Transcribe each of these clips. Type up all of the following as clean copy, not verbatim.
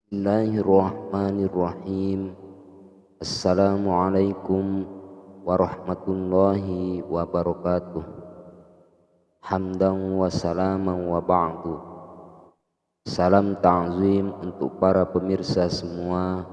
Bismillahirrahmanirrahim. Assalamualaikum warahmatullahi wabarakatuh. Hamdan wa salaman wa ba'du. Salam ta'zim untuk para pemirsa semua.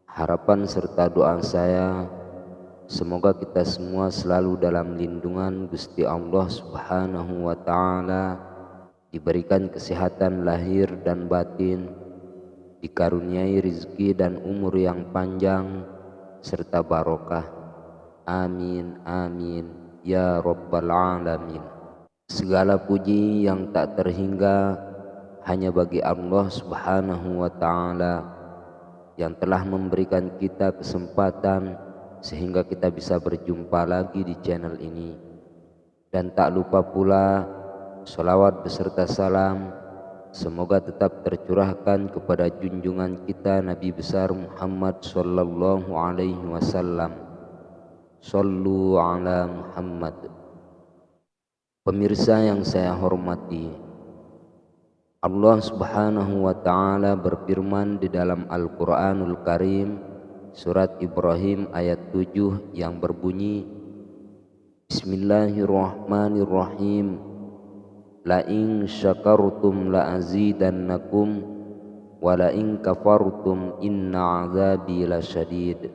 Harapan serta doa saya, semoga kita semua selalu dalam lindungan Gusti Allah Subhanahu wa ta'ala, diberikan kesehatan lahir dan batin, dikaruniai rizki dan umur yang panjang serta barokah. Amin amin ya rabbal alamin. Segala puji yang tak terhingga hanya bagi Allah Subhanahu wa ta'ala yang telah memberikan kita kesempatan sehingga kita bisa berjumpa lagi di channel ini. Dan tak lupa pula sholawat beserta salam semoga tetap tercurahkan kepada junjungan kita Nabi besar Muhammad sallallahu alaihi wasallam. Shallu ala Muhammad. Pemirsa yang saya hormati, Allah Subhanahu wa ta'ala berfirman di dalam Al-Quranul Karim surat Ibrahim ayat 7 yang berbunyi, Bismillahirrahmanirrahim. La in syakartum la azidannakum wa la in kafartum inna azabi lasyadid.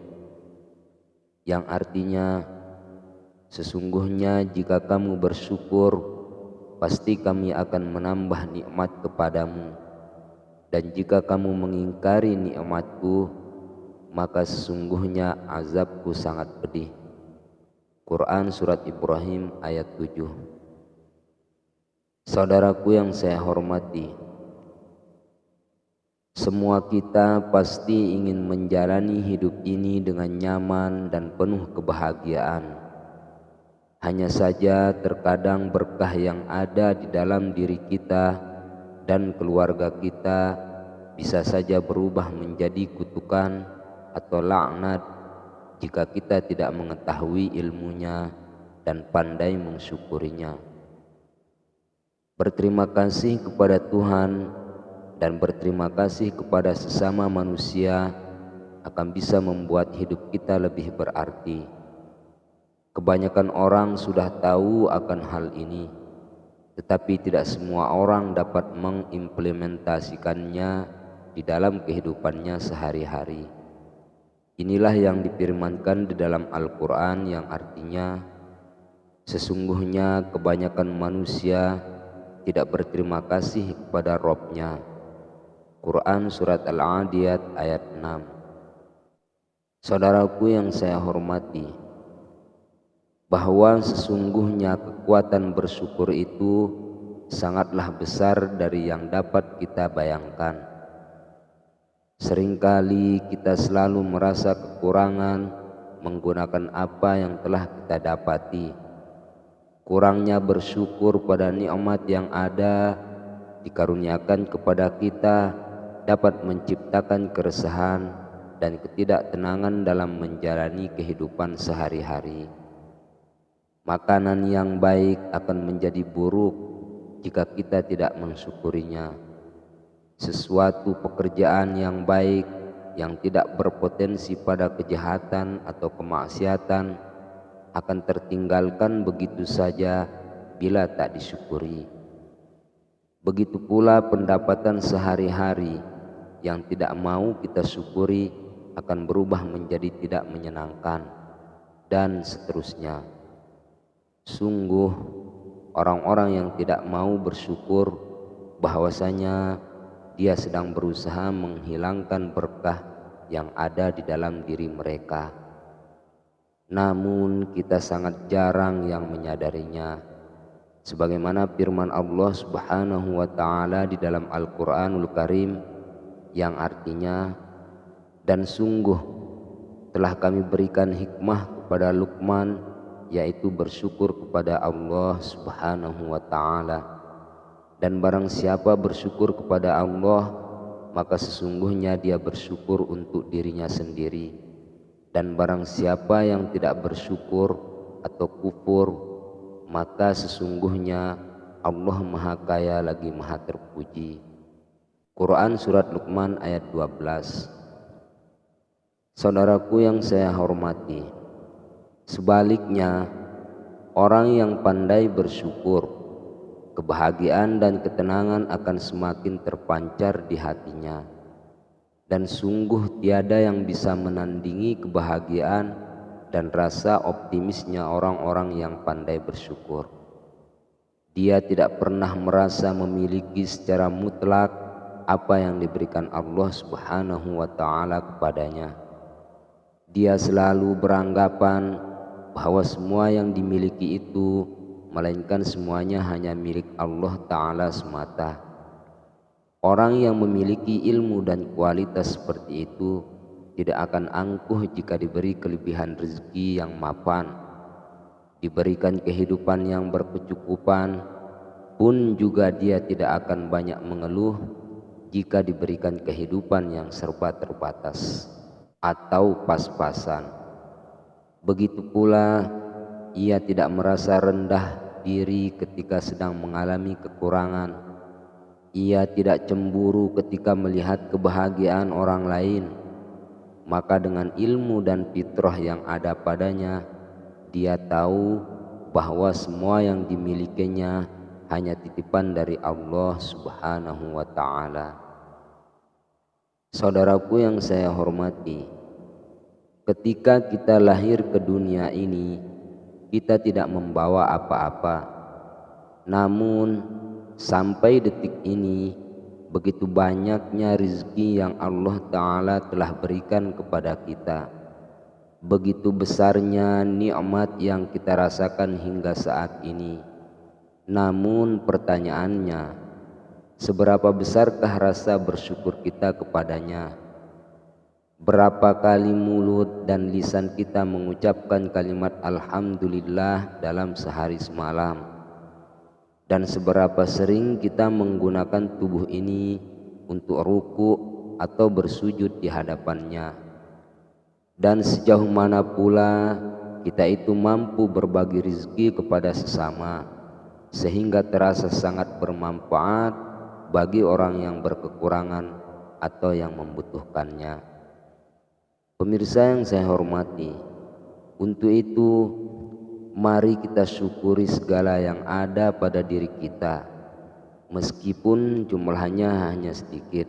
Yang artinya, sesungguhnya jika kamu bersyukur pasti kami akan menambah nikmat kepadamu, dan jika kamu mengingkari nikmatku maka sesungguhnya azabku sangat pedih. Quran surat Ibrahim ayat 7. Saudaraku yang saya hormati, semua kita pasti ingin menjalani hidup ini dengan nyaman dan penuh kebahagiaan. Hanya saja terkadang berkah yang ada di dalam diri kita dan keluarga kita bisa saja berubah menjadi kutukan atau laknat jika kita tidak mengetahui ilmunya dan pandai mensyukurinya. Berterima kasih kepada Tuhan dan berterima kasih kepada sesama manusia akan bisa membuat hidup kita lebih berarti. Kebanyakan orang sudah tahu akan hal ini, tetapi tidak semua orang dapat mengimplementasikannya di dalam kehidupannya sehari-hari. Inilah yang difirmankan di dalam Al-Quran yang artinya, sesungguhnya kebanyakan manusia tidak berterima kasih kepada Rabb-Nya. Quran surat Al-Adiyat ayat 6. Saudaraku yang saya hormati, bahwa sesungguhnya kekuatan bersyukur itu sangatlah besar dari yang dapat kita bayangkan. Seringkali kita selalu merasa kekurangan menggunakan apa yang telah kita dapati. Kurangnya bersyukur pada nikmat yang ada dikaruniakan kepada kita dapat menciptakan keresahan dan ketidaktenangan dalam menjalani kehidupan sehari-hari. Makanan yang baik akan menjadi buruk jika kita tidak mensyukurinya. Sesuatu pekerjaan yang baik yang tidak berpotensi pada kejahatan atau kemaksiatan akan tertinggalkan begitu saja bila tak disyukuri. Begitu pula pendapatan sehari-hari yang tidak mau kita syukuri akan berubah menjadi tidak menyenangkan, dan seterusnya. Sungguh orang-orang yang tidak mau bersyukur bahwasanya dia sedang berusaha menghilangkan berkah yang ada di dalam diri mereka. Namun kita sangat jarang yang menyadarinya. Sebagaimana firman Allah Subhanahu wa ta'ala di dalam Al-Quranul Karim yang artinya, dan sungguh telah kami berikan hikmah kepada Luqman, yaitu bersyukur kepada Allah Subhanahu wa ta'ala. Dan barang siapa bersyukur kepada Allah, maka sesungguhnya dia bersyukur untuk dirinya sendiri. Dan barang siapa yang tidak bersyukur atau kufur, maka sesungguhnya Allah Maha Kaya lagi Maha Terpuji. Quran Surat Luqman ayat 12. Saudaraku yang saya hormati, sebaliknya orang yang pandai bersyukur, kebahagiaan dan ketenangan akan semakin terpancar di hatinya. Dan sungguh tiada yang bisa menandingi kebahagiaan dan rasa optimisnya orang-orang yang pandai bersyukur. Dia tidak pernah merasa memiliki secara mutlak apa yang diberikan Allah Subhanahu wa Ta'ala kepadanya. Dia selalu beranggapan bahwa semua yang dimiliki itu melainkan semuanya hanya milik Allah Ta'ala semata. Orang yang memiliki ilmu dan kualitas seperti itu tidak akan angkuh jika diberi kelebihan rezeki yang mapan, diberikan kehidupan yang berkecukupan, pun juga dia tidak akan banyak mengeluh jika diberikan kehidupan yang serba terbatas atau pas-pasan. Begitu pula ia tidak merasa rendah diri ketika sedang mengalami kekurangan. Ia tidak cemburu ketika melihat kebahagiaan orang lain. Maka dengan ilmu dan fitrah yang ada padanya, dia tahu bahwa semua yang dimilikinya hanya titipan dari Allah Subhanahu wa Ta'ala. Saudaraku yang saya hormati, ketika kita lahir ke dunia ini, kita tidak membawa apa-apa. Namun sampai detik ini, begitu banyaknya rezeki yang Allah Ta'ala telah berikan kepada kita. Begitu besarnya nikmat yang kita rasakan hingga saat ini. Namun pertanyaannya, seberapa besarkah rasa bersyukur kita kepadanya? Berapa kali mulut dan lisan kita mengucapkan kalimat Alhamdulillah dalam sehari semalam? Dan seberapa sering kita menggunakan tubuh ini untuk ruku atau bersujud di hadapannya? Dan sejauh mana pula kita itu mampu berbagi rezeki kepada sesama sehingga terasa sangat bermanfaat bagi orang yang berkekurangan atau yang membutuhkannya. Pemirsa yang saya hormati, untuk itu mari kita syukuri segala yang ada pada diri kita, meskipun jumlahnya hanya sedikit,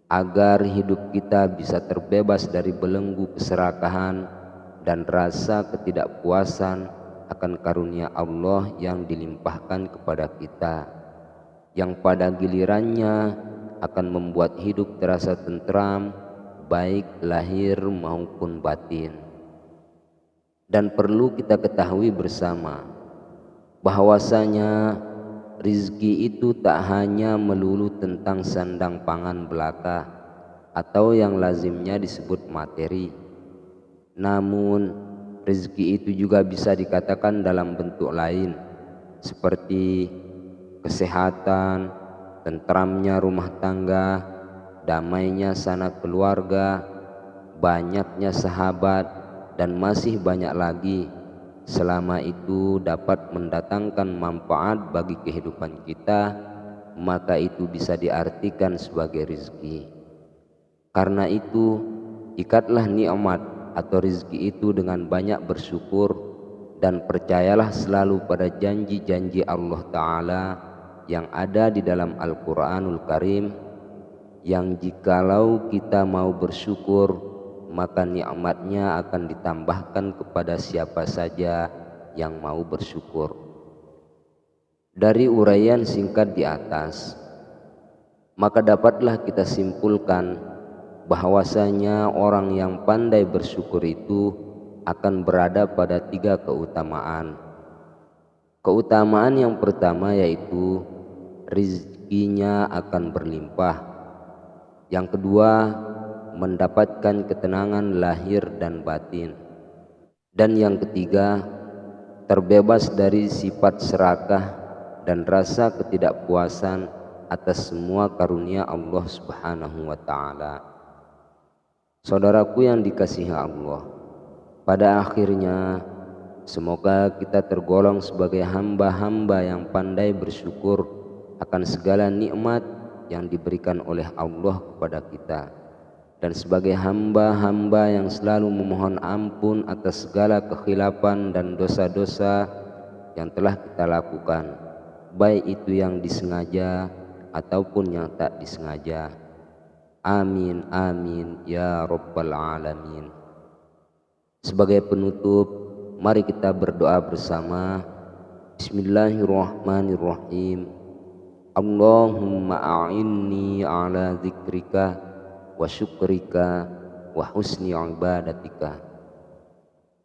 agar hidup kita bisa terbebas dari belenggu keserakahan dan rasa ketidakpuasan akan karunia Allah yang dilimpahkan kepada kita, yang pada gilirannya akan membuat hidup terasa tentram, baik lahir maupun batin. Dan perlu kita ketahui bersama bahwasanya rizki itu tak hanya melulu tentang sandang pangan belaka atau yang lazimnya disebut materi. Namun rizki itu juga bisa dikatakan dalam bentuk lain, seperti kesehatan, tentramnya rumah tangga, damainya sanak keluarga, banyaknya sahabat, dan masih banyak lagi. Selama itu dapat mendatangkan manfaat bagi kehidupan kita, maka itu bisa diartikan sebagai rezeki. Karena itu, ikatlah nikmat atau rezeki itu dengan banyak bersyukur, dan percayalah selalu pada janji-janji Allah Ta'ala yang ada di dalam Al-Quranul Karim, yang jikalau kita mau bersyukur, maka nikmatnya akan ditambahkan kepada siapa saja yang mau bersyukur. Dari uraian singkat di atas, maka dapatlah kita simpulkan bahwasanya orang yang pandai bersyukur itu akan berada pada 3 keutamaan. Keutamaan yang pertama yaitu rezekinya akan berlimpah. Yang kedua, mendapatkan ketenangan lahir dan batin. Dan yang ketiga, terbebas dari sifat serakah dan rasa ketidakpuasan atas semua karunia Allah Subhanahu wa Ta'ala. Saudaraku yang dikasihi Allah, pada akhirnya semoga kita tergolong sebagai hamba-hamba yang pandai bersyukur akan segala nikmat yang diberikan oleh Allah kepada kita, dan sebagai hamba-hamba yang selalu memohon ampun atas segala kekhilafan dan dosa-dosa yang telah kita lakukan, baik itu yang disengaja ataupun yang tak disengaja. Amin amin ya rabbal alamin. Sebagai penutup, mari kita berdoa bersama. Bismillahirrahmanirrahim. Allahumma a'inni ala dzikrika wa syukrika wa husni ibadatika.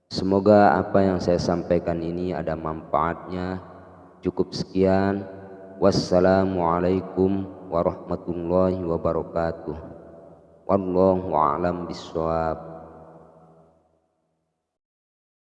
Semoga apa yang saya sampaikan ini ada manfaatnya. Cukup sekian. Wassalamualaikum warahmatullahi wabarakatuh. Wallahu a'lam bishawab.